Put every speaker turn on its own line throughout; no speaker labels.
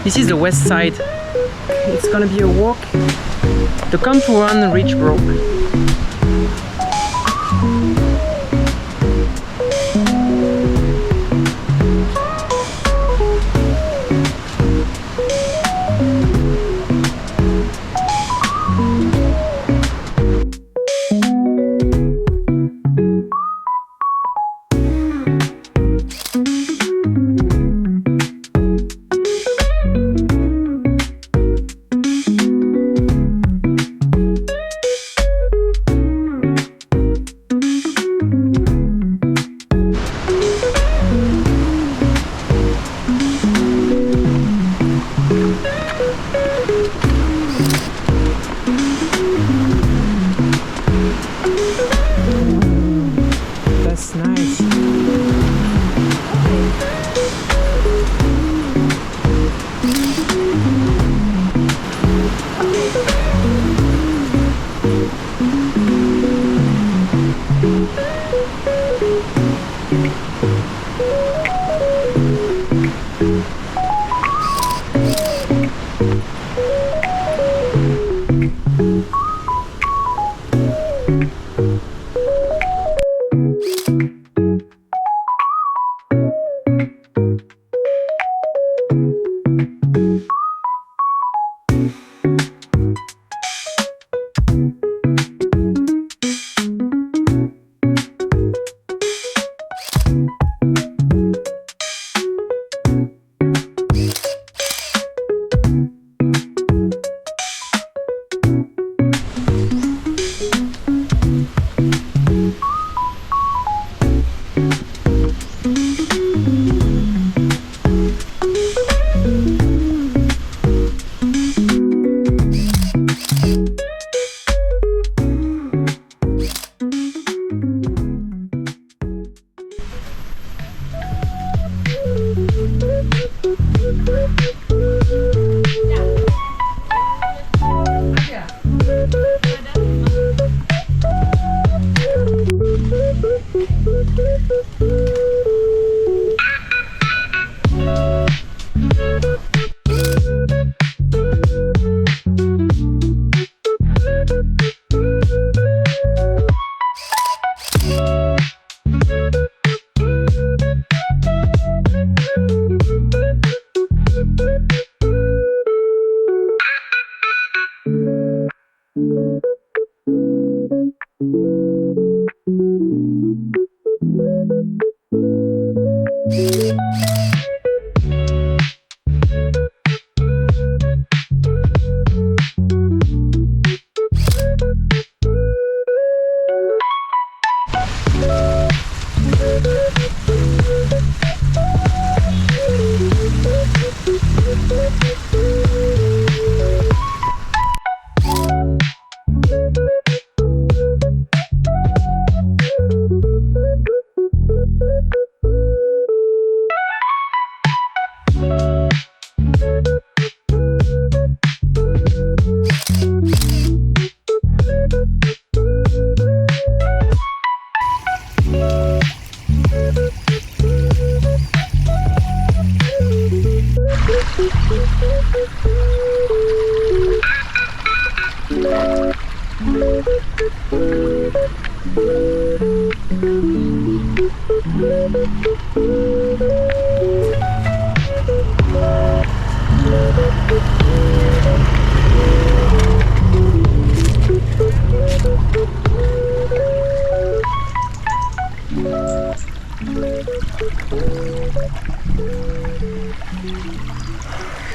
This is the west side. It's gonna be a walk. The Camp One Ridge Brook. That's nice.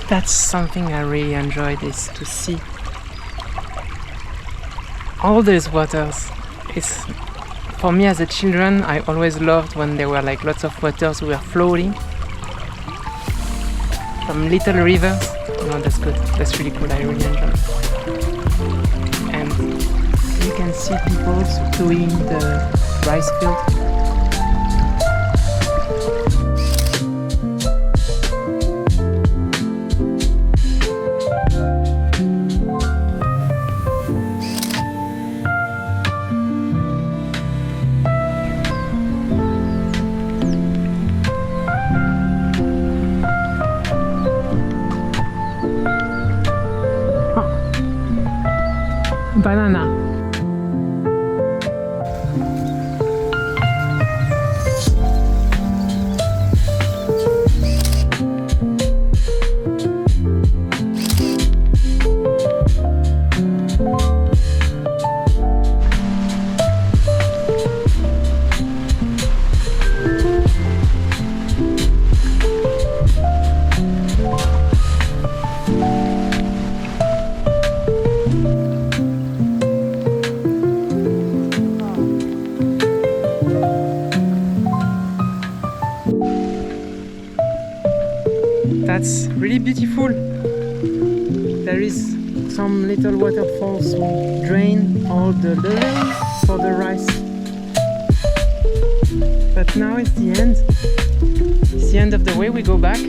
That's something I really enjoyed, is to see all those waters. It's, for me as a children, I always loved when there were like lots of waters who were flowing from little rivers. That's good. That's really cool. I really enjoy it. And you can see people doing the rice field. That's really beautiful. There is some little waterfalls who drain all the levels for the rice. But now it's the end. It's the end of the way. We go back.